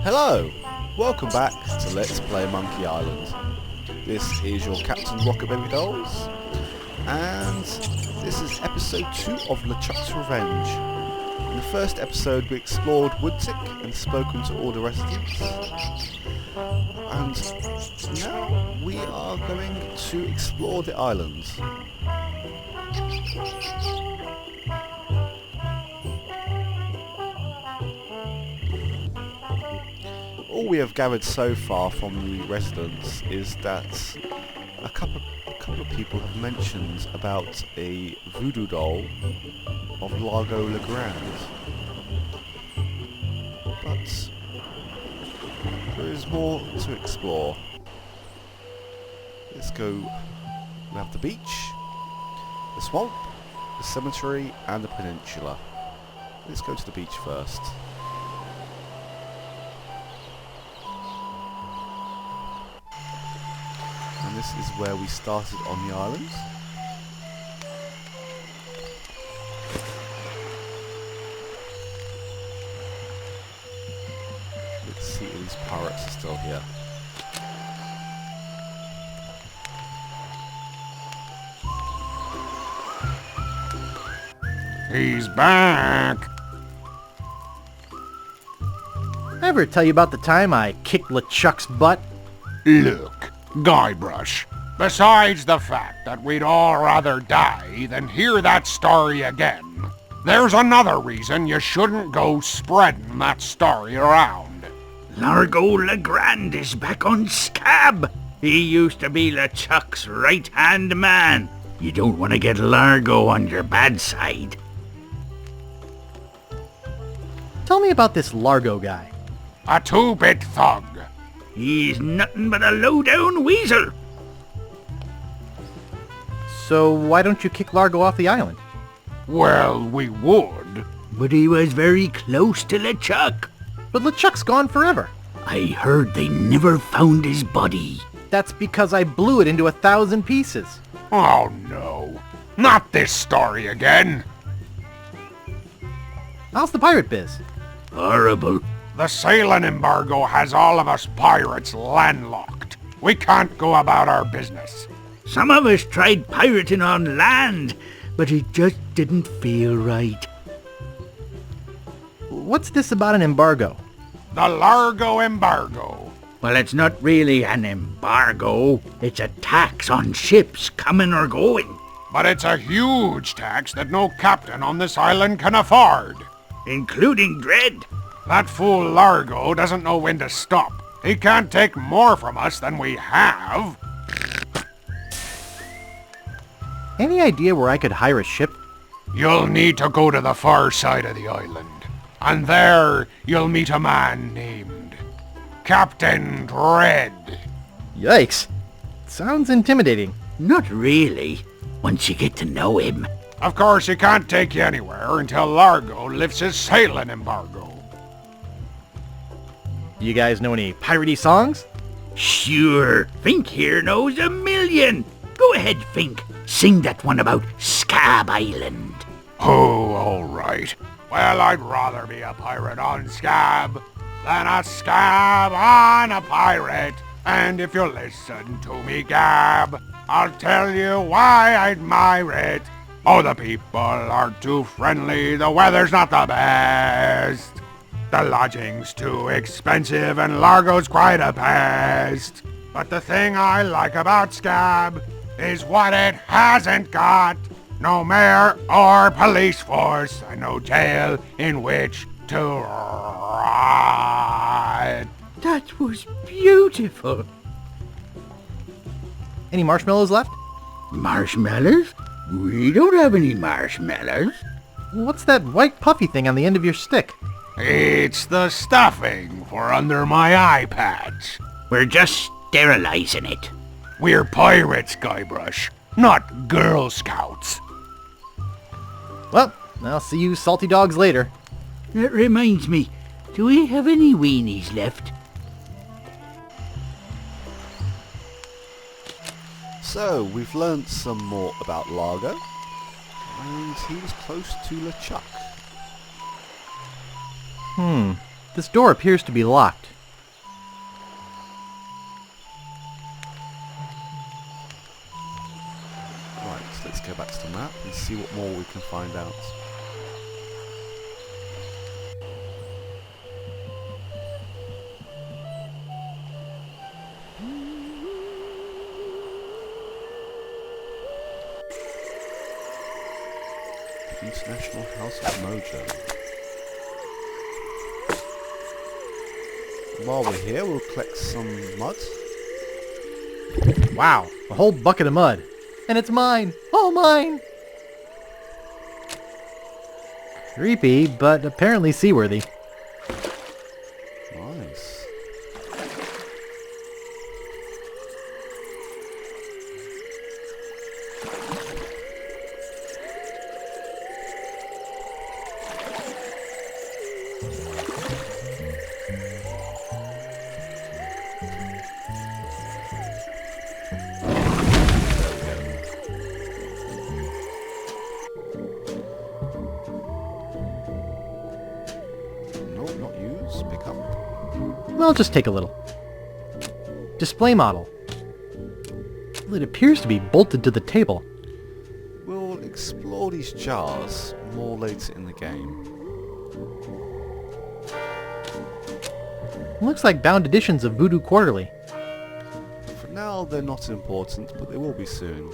Hello! Welcome back to Let's Play Monkey Island. This is your Captain Rocket Baby Dolls, and this is episode 2 of LeChuck's Revenge. In the first episode we explored Woodtick and spoken to all the residents, and now we are going to explore the islands. All we have gathered so far from the residents is that a couple of people have mentioned about a Voodoo Doll of Largo Legrand, but there is more to explore. Let's go. We have the beach, the swamp, the cemetery and the peninsula. Let's go to the beach first. And this is where we started on the island. Let's see if these pirates are still here. He's back! Ever tell you about the time I kicked LeChuck's butt? Look, Guybrush, besides the fact that we'd all rather die than hear that story again, there's another reason you shouldn't go spreading that story around. Largo Legrand is back on Scabb. He used to be LeChuck's right-hand man. You don't want to get Largo on your bad side. Tell me about this Largo guy. A two-bit thug. He's nothing but a low-down weasel. So why don't you kick Largo off the island? Well, we would. But he was very close to LeChuck. But LeChuck's gone forever. I heard they never found his body. That's because I blew it into 1,000 pieces. Oh no, not this story again. How's the pirate biz? Horrible. The sailing embargo has all of us pirates landlocked. We can't go about our business. Some of us tried pirating on land, but it just didn't feel right. What's this about an embargo? The Largo embargo. Well, it's not really an embargo. It's a tax on ships coming or going. But it's a huge tax that no captain on this island can afford. Including Dread. That fool Largo doesn't know when to stop. He can't take more from us than we have. Any idea where I could hire a ship? You'll need to go to the far side of the island. And there you'll meet a man named Captain Dread. Yikes. Sounds intimidating. Not really, once you get to know him. Of course, he can't take you anywhere until Largo lifts his sailing embargo. You guys know any piratey songs? Sure, Fink here knows a million. Go ahead, Fink. Sing that one about Scabb Island. Oh, all right. Well, I'd rather be a pirate on Scabb than a scab on a pirate. And if you'll listen to me gab, I'll tell you why I admire it. Oh, the people are too friendly, the weather's not the best. The lodging's too expensive and Largo's quite a pest. But the thing I like about Scabb is what it hasn't got. No mayor or police force and no jail in which to ride. That was beautiful. Any marshmallows left? Marshmallows? We don't have any marshmallows. What's that white puffy thing on the end of your stick? It's the stuffing for under my eye patch. We're just sterilizing it. We're pirates, Guybrush, not Girl Scouts. Well, I'll see you salty dogs later. That reminds me, do we have any weenies left? So, we've learned some more about Largo, and he was close to LeChuck. This door appears to be locked. see what more we can find out. International House of Mojo. While we're here, we'll collect some mud. Wow, a whole bucket of mud. And it's mine! All mine! Creepy, but apparently seaworthy. Nice. Not use. Pick up. Well, just take a little. Display model. Well, it appears to be bolted to the table. We'll explore these jars more later in the game. Looks like bound editions of Voodoo Quarterly. For now, they're not important, but they will be soon.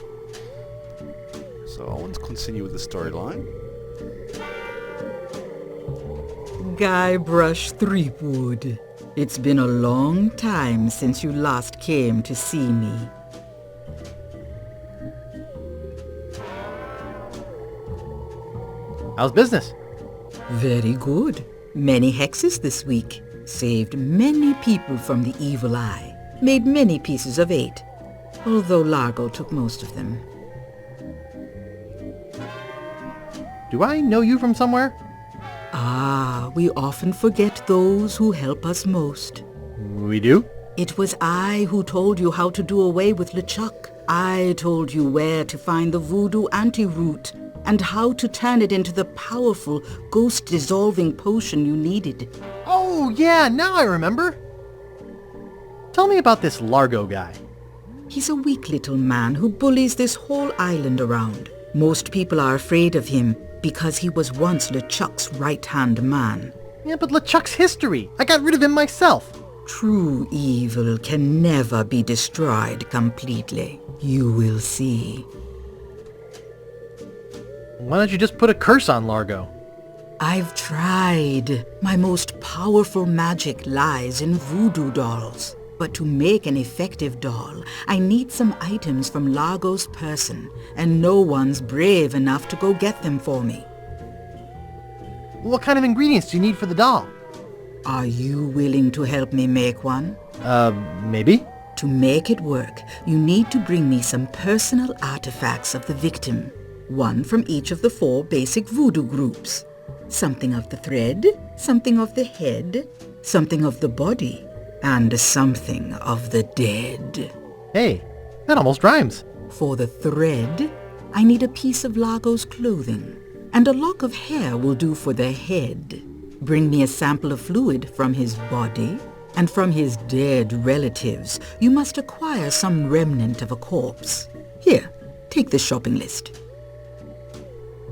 So I want to continue with the storyline. Guybrush Threepwood. It's been a long time since you last came to see me. How's business? Very good. Many hexes this week. Saved many people from the evil eye. Made many pieces of 8. Although Largo took most of them. Do I know you from somewhere? Ah, we often forget those who help us most. We do? It was I who told you how to do away with LeChuck. I told you where to find the voodoo antiroot and how to turn it into the powerful, ghost-dissolving potion you needed. Oh, yeah, now I remember. Tell me about this Largo guy. He's a weak little man who bullies this whole island around. Most people are afraid of him because he was once LeChuck's right-hand man. Yeah, but LeChuck's history. I got rid of him myself. True evil can never be destroyed completely. You will see. Why don't you just put a curse on Largo? I've tried. My most powerful magic lies in voodoo dolls. But to make an effective doll, I need some items from Largo's person, and no one's brave enough to go get them for me. What kind of ingredients do you need for the doll? Are you willing to help me make one? Maybe? To make it work, you need to bring me some personal artifacts of the victim. One from each of the 4 basic voodoo groups. Something of the thread, something of the head, something of the body, and something of the dead. Hey, that almost rhymes. For the thread, I need a piece of Largo's clothing, and a lock of hair will do for the head. Bring me a sample of fluid from his body, and from his dead relatives, you must acquire some remnant of a corpse. Here, take the shopping list.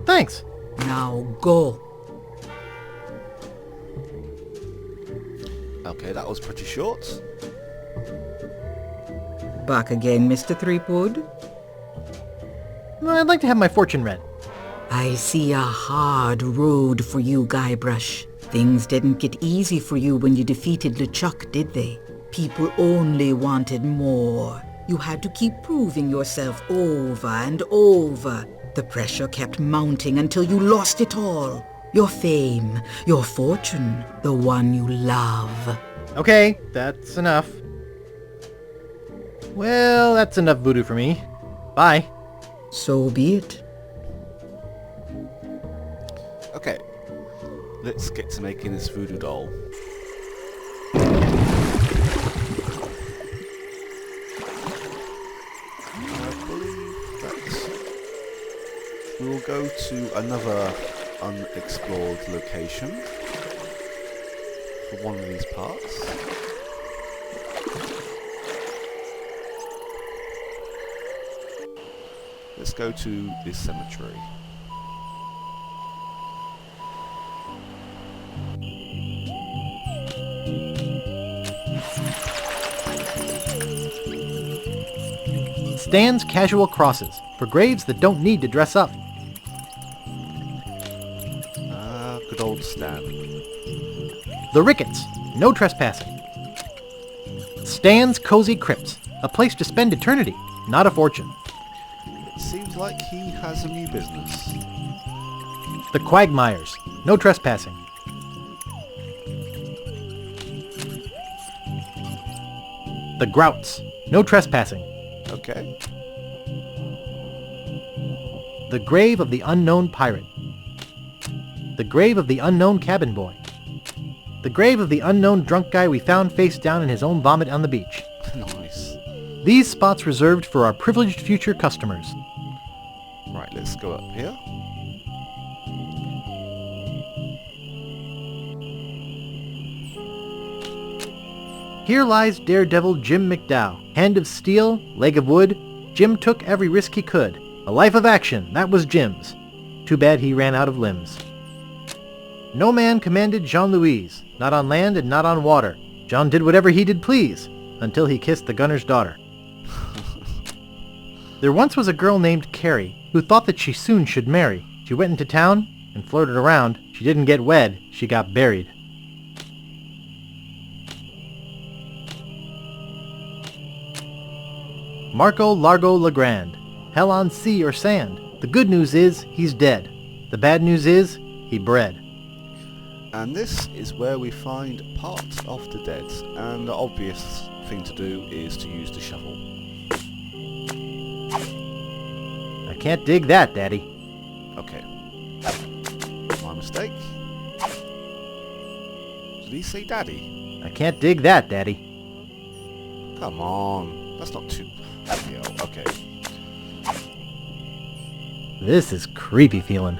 Thanks. Now go. Okay, that was pretty short. Back again, Mr. Threepwood? I'd like to have my fortune read. I see a hard road for you, Guybrush. Things didn't get easy for you when you defeated LeChuck, did they? People only wanted more. You had to keep proving yourself over and over. The pressure kept mounting until you lost it all. Your fame, your fortune, the one you love. Okay, that's enough. Well, that's enough voodoo for me. Bye. So be it. Okay, let's get to making this voodoo doll. I believe that we will go to another unexplored location for one of these parts. Let's go to this cemetery. Stan's Casual Crosses, for graves that don't need to dress up. Good old Stan. The Ricketts, no trespassing. Stan's Cozy Crypts, a place to spend eternity, not a fortune. Seems like he has a new business. The Quagmires, no trespassing. The Grouts, no trespassing. Okay. The Grave of the Unknown Pirate. The Grave of the Unknown Cabin Boy. The grave of the unknown drunk guy we found face down in his own vomit on the beach. Nice. These spots reserved for our privileged future customers. Right, let's go up here. Here lies daredevil Jim McDowell. Hand of steel, leg of wood. Jim took every risk he could. A life of action, that was Jim's. Too bad he ran out of limbs. No man commanded Jean-Louise, not on land and not on water. John did whatever he did please, until he kissed the gunner's daughter. There once was a girl named Carrie, who thought that she soon should marry. She went into town and flirted around. She didn't get wed, she got buried. Marco Largo Legrand. Hell on sea or sand. The good news is, he's dead. The bad news is, he bred. And this is where we find parts of the dead, and the obvious thing to do is to use the shovel. I can't dig that, Daddy. Okay. My mistake. Did he say Daddy? I can't dig that, Daddy. Come on. That's not too... Okay. This is creepy feeling.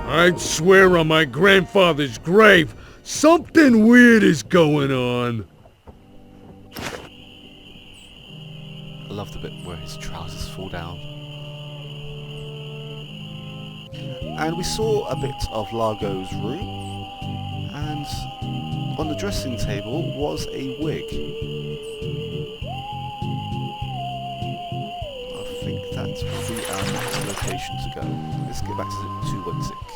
I'd swear on my grandfather's grave, something weird is going on. I love the bit where his trousers fall down. And we saw a bit of Largo's room, and on the dressing table was a wig. I think that will be our next location to go. Let's get back to Wetzik.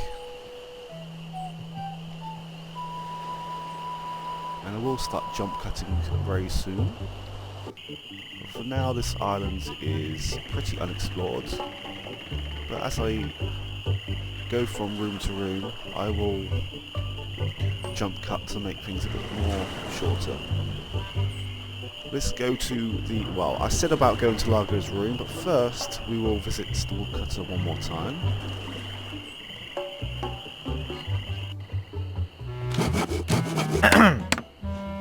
And I will start jump cutting very soon. For now, this island is pretty unexplored, but as I go from room to room, I will jump cut to make things a bit more shorter. Let's go to the... well, I said about going to Largo's room, but first we will visit the woodcutter one more time.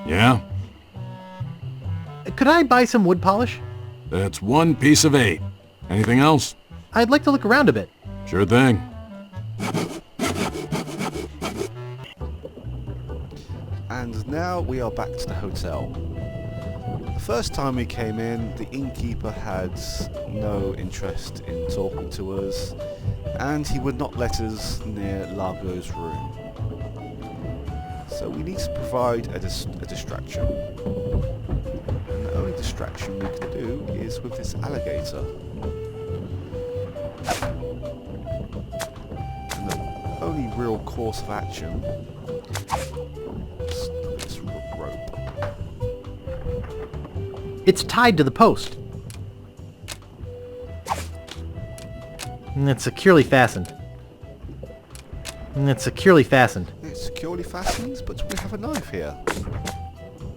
Yeah? Could I buy some wood polish? That's 1 piece of 8. Anything else? I'd like to look around a bit. Sure thing. And now we are back to the hotel. The first time we came in, the innkeeper had no interest in talking to us, and he would not let us near Largo's room. So we need to provide a distraction. And the only distraction we can do is with this alligator. And the only real course of action is this rope. It's tied to the post. And it's securely fastened. It's securely fastened. It's securely fastened, but we have a knife here.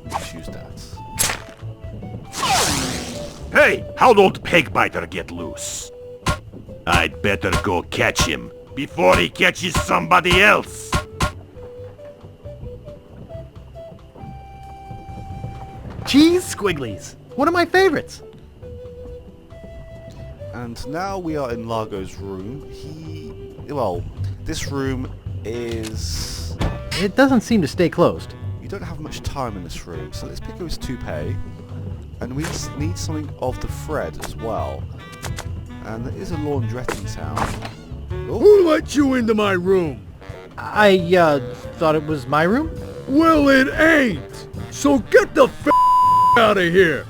Let's use that. Hey, how'd old Pegbiter get loose? I'd better go catch him before he catches somebody else. Cheese squigglies. One of my favorites. And now we are in Largo's room. Well, this room is... It doesn't seem to stay closed. you don't have much time in this room, so let's pick up his toupee. and we need something of the thread as well. And there is a laundrette in town. Oh, Who let you into my room? I, thought it was my room? Well, it ain't. So get the out of here.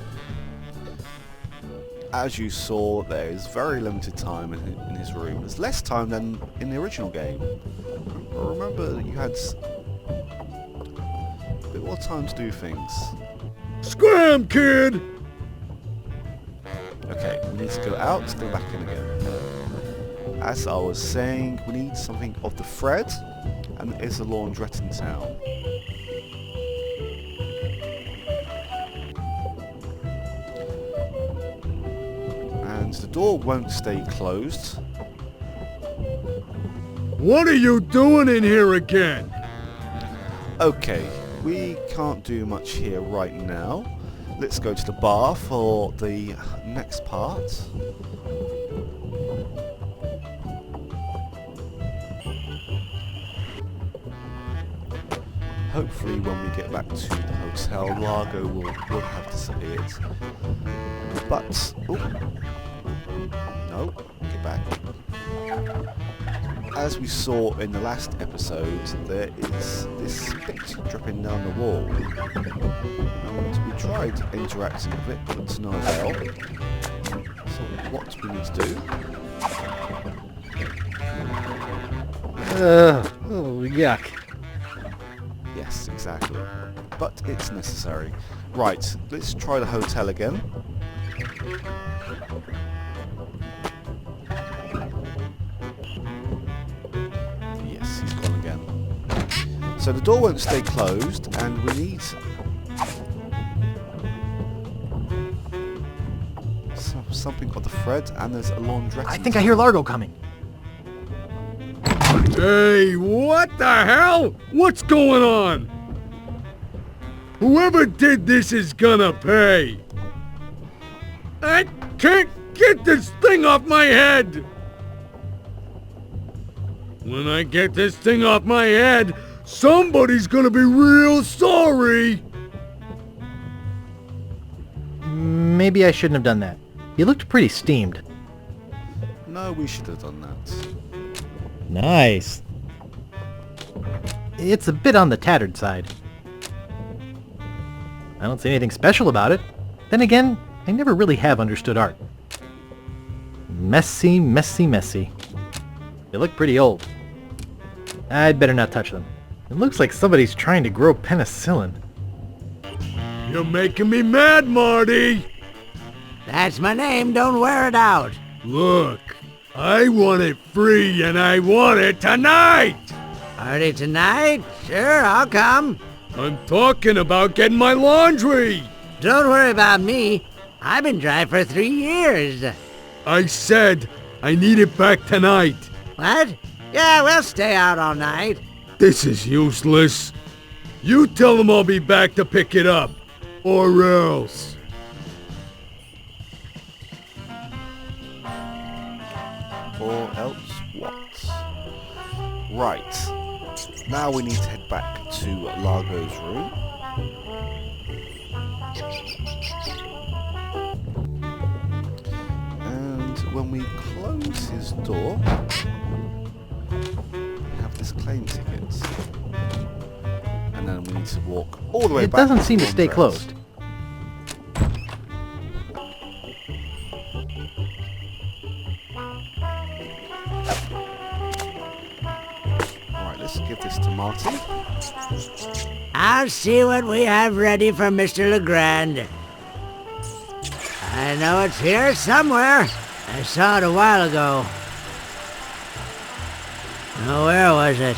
as you saw, there is very limited time in his room. There's less time than in the original game. Remember, you had a bit more time to do things. Scram, kid! Okay, we need to go out, go back in again. As I was saying, we need something of the thread, and there is a laundrette in town. And the door won't stay closed. What are you doing in here again? Okay, we can't do much here right now. Let's go to the bar for the next part. Hopefully when we get back to the hotel, Largo will have disappeared. But, no, get back. As we saw in the last episode, there is this spit dripping down the wall. And we tried interacting with it, but to no avail. So what we need to do... Oh, yuck. Yes, exactly. But it's necessary. Right, let's try the hotel again. Yes, he's gone again. So the door won't stay closed, and we need something of the thread, and there's a laundrette. I think I hear Largo coming. Hey, what the hell? What's going on? Whoever did this is gonna pay. I can't get this thing off my head. When I get this thing off my head, somebody's gonna be real sorry. Maybe I shouldn't have done that. He looked pretty steamed. No, we should have done that. Nice. It's a bit on the tattered side. I don't see anything special about it. Then again, I never really have understood art. Messy, messy, messy. They look pretty old. I'd better not touch them. It looks like somebody's trying to grow penicillin. You're making me mad, Marty. That's my name, don't wear it out. Look, I want it free and I want it tonight. Party tonight? Sure, I'll come. I'm talking about getting my laundry. Don't worry about me. I've been dry for 3 years. I said I need it back tonight. What? Yeah, we'll stay out all night. This is useless. You tell them I'll be back to pick it up. Or else. Or else what? Right. Now we need to head back to Largo's room. And when we close his door, we have this claim ticket. And then we need to walk all the way It back. doesn't seem to the stay laundrette. closed. Alright, let's give this to Marty. I'll see what we have ready for Mr. Legrand. I know it's here somewhere. I saw it a while ago. Oh, where was it?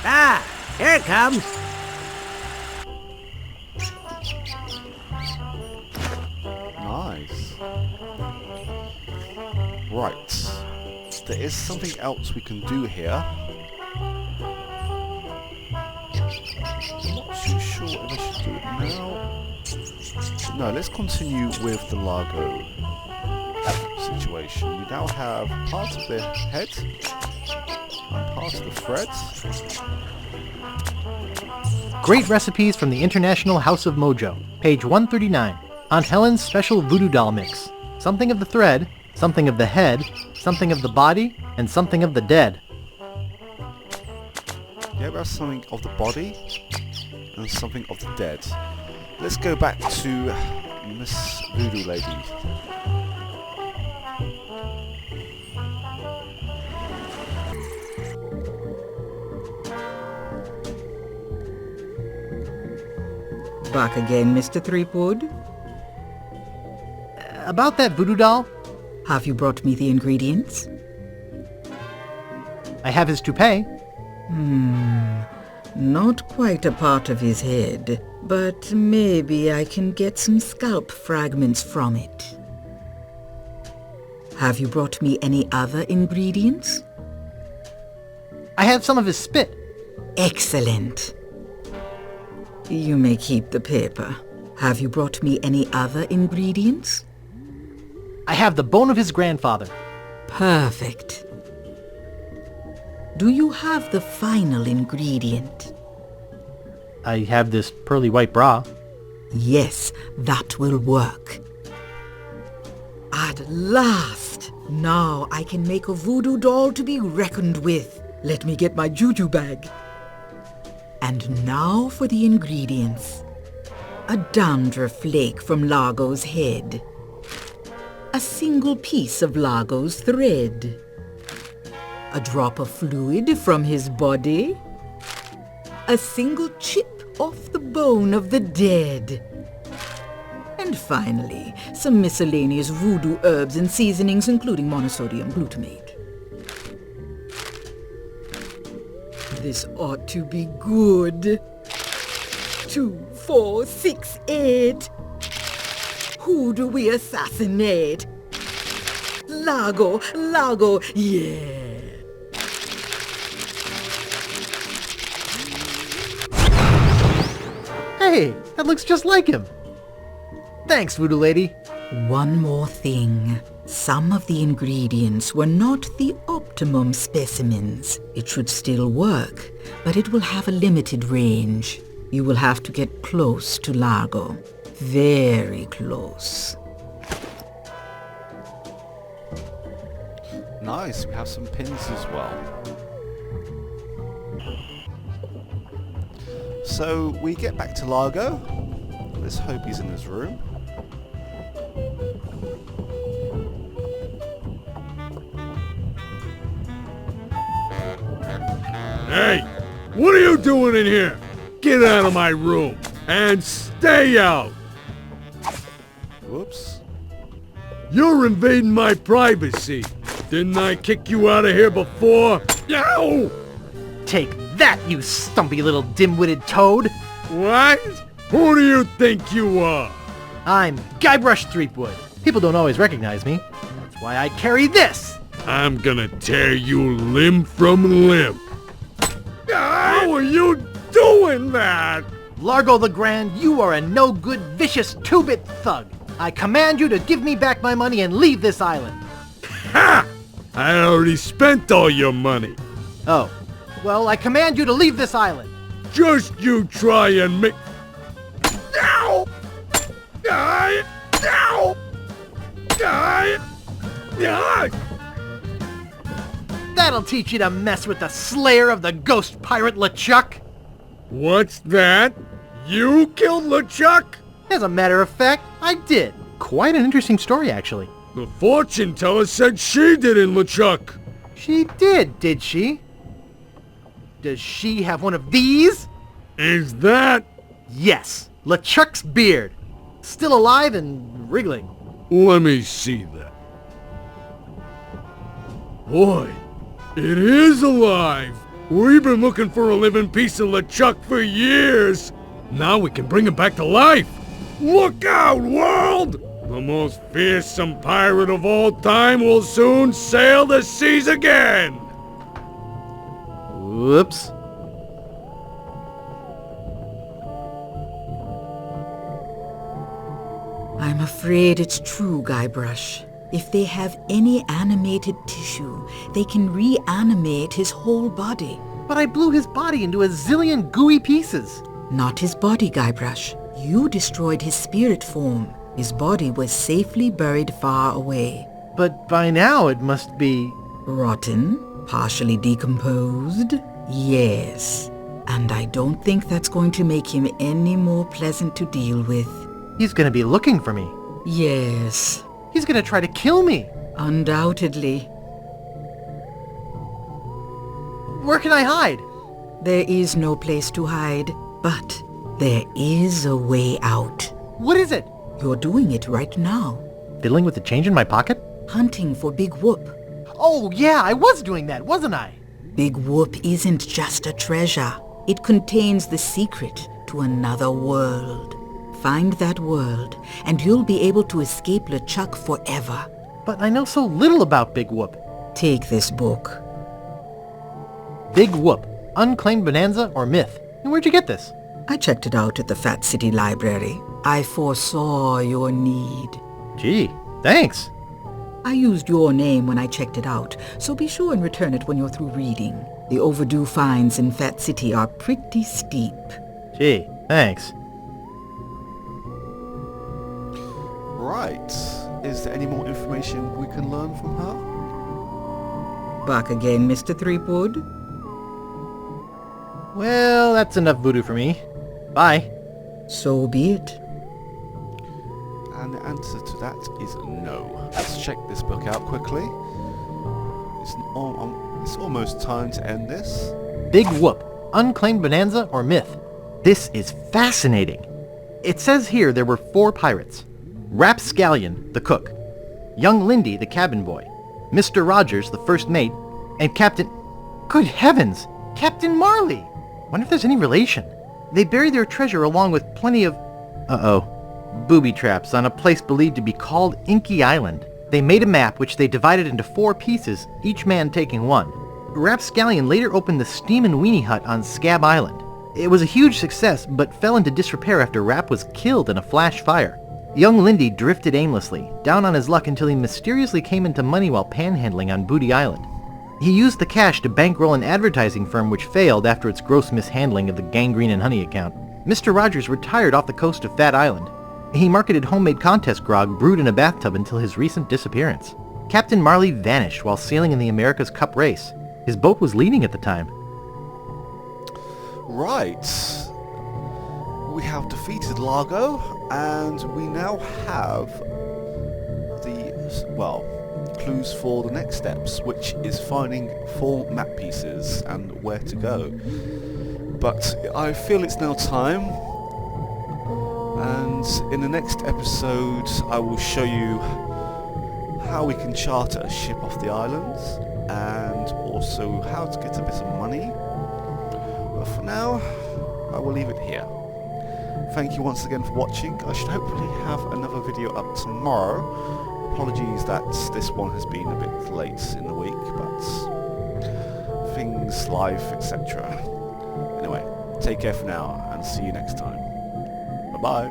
Ah, here it comes. Nice. Right. There is something else we can do here. I'm not too sure if I should do it now. No, let's continue with the Largo situation. We now have part of the head and part of the threads. Great recipes from the International House of Mojo. Page 139. Aunt Helen's special Voodoo Doll mix. Something of the thread, something of the head, something of the body, and something of the dead. Yeah, we have something of the body and something of the dead. Let's go back to Miss Voodoo Lady. Back again, Mr. Threepwood? About that Voodoo Doll, Have you brought me the ingredients? I have his toupee. Not quite a part of his head, but maybe I can get some scalp fragments from it. Have you brought me any other ingredients? I have some of his spit. Excellent. You may keep the paper. Have you brought me any other ingredients? I have the bone of his grandfather. Perfect. Do you have the final ingredient? I have this pearly white bra. Yes, that will work. At last! Now I can make a voodoo doll to be reckoned with. Let me get my juju bag. And now for the ingredients. A dandruff flake from Largo's head. A single piece of Largo's thread. A drop of fluid from his body. A single chip off the bone of the dead. And finally, some miscellaneous voodoo herbs and seasonings, including monosodium glutamate. This ought to be good. 2, 4, 6, 8. Who do we assassinate? Largo, yeah. Hey, that looks just like him. Thanks, Voodoo Lady. One more thing. Some of the ingredients were not the optimum specimens. It should still work, but it will have a limited range. You will have to get close to Largo. Very close. Nice, we have some pins as well. So we get back to Largo. Let's hope he's in his room. Hey, what are you doing in here? Get out of my room and stay out. Whoops. You're invading my privacy. Didn't I kick you out of here before? Ow! Take that, you stumpy little dim-witted toad. What? Who do you think you are? I'm Guybrush Threepwood. People don't always recognize me. That's why I carry this. I'm gonna tear you limb from limb. How are you doing that? Largo the Grand, you are a no-good, vicious two-bit thug. I command you to give me back my money and leave this island. Ha! I already spent all your money. Oh, well, I command you to leave this island. Just you try and make... Ow! Die! Ow! Die! Die! That'll teach you to mess with the slayer of the ghost pirate LeChuck. What's that? You killed LeChuck? As a matter of fact, I did. Quite an interesting story, actually. The fortune teller said she didn't, LeChuck. She did she? Does she have one of these? Is that... Yes, LeChuck's beard. Still alive and wriggling. Let me see that. Boy, it is alive. We've been looking for a living piece of LeChuck for years. Now we can bring him back to life. Look out, world! The most fearsome pirate of all time will soon sail the seas again. Whoops. I'm afraid it's true, Guybrush. If they have any animated tissue, they can reanimate his whole body. But I blew his body into a zillion gooey pieces. Not his body, Guybrush. You destroyed his spirit form. His body was safely buried far away. But by now it must be... Rotten? Partially decomposed? Yes. And I don't think that's going to make him any more pleasant to deal with. He's gonna be looking for me. Yes. He's gonna try to kill me. Undoubtedly. Where can I hide? There is no place to hide, but there is a way out. What is it? You're doing it right now. Fiddling with the change in my pocket? Hunting for Big Whoop. Oh yeah, I was doing that, wasn't I? Big Whoop isn't just a treasure. It contains the secret to another world. Find that world, and you'll be able to escape LeChuck forever. But I know so little about Big Whoop. Take this book. Big Whoop, Unclaimed Bonanza or Myth. And where'd you get this? I checked it out at the Fat City Library. I foresaw your need. Gee, thanks. I used your name when I checked it out, so be sure and return it when you're through reading. The overdue fines in Fat City are pretty steep. Gee, thanks. Right. Is there any more information we can learn from her? Back again, Mr. Threepwood? Well, that's enough voodoo for me. Bye. So be it. And the answer to that is no. Let's check this book out quickly. It's almost time to end this. Big Whoop, Unclaimed Bonanza or Myth. This is fascinating. It says here there were 4 pirates. Rapscallion, the cook. Young Lindy, the cabin boy. Mr. Rogers, the first mate. And Captain... Good heavens! Captain Marley! Wonder if there's any relation. They buried their treasure along with plenty of... booby traps on a place believed to be called Inky Island. They made a map which they divided into 4 pieces, each man taking one. Rapscallion later opened the Steam and Weenie Hut on Scabb Island. It was a huge success, but fell into disrepair after Rap was killed in a flash fire. Young Lindy drifted aimlessly, down on his luck until he mysteriously came into money while panhandling on Booty Island. He used the cash to bankroll an advertising firm which failed after its gross mishandling of the Gangrene and Honey account. Mr. Rogers retired off the coast of Fat Island. He marketed homemade contest grog brewed in a bathtub until his recent disappearance. Captain Marley vanished while sailing in the America's Cup race. His boat was leading at the time. Right. We have defeated Largo, and we now have the, well, clues for the next steps, which is finding 4 map pieces and where to go. But I feel it's now time, and in the next episode I will show you how we can charter a ship off the islands, and also how to get a bit of money. But for now, I will leave it here. Thank you once again for watching. I should hopefully have another video up tomorrow. Apologies that this one has been a bit late in the week, but things, life, etc. Anyway, take care for now, and see you next time. Bye-bye.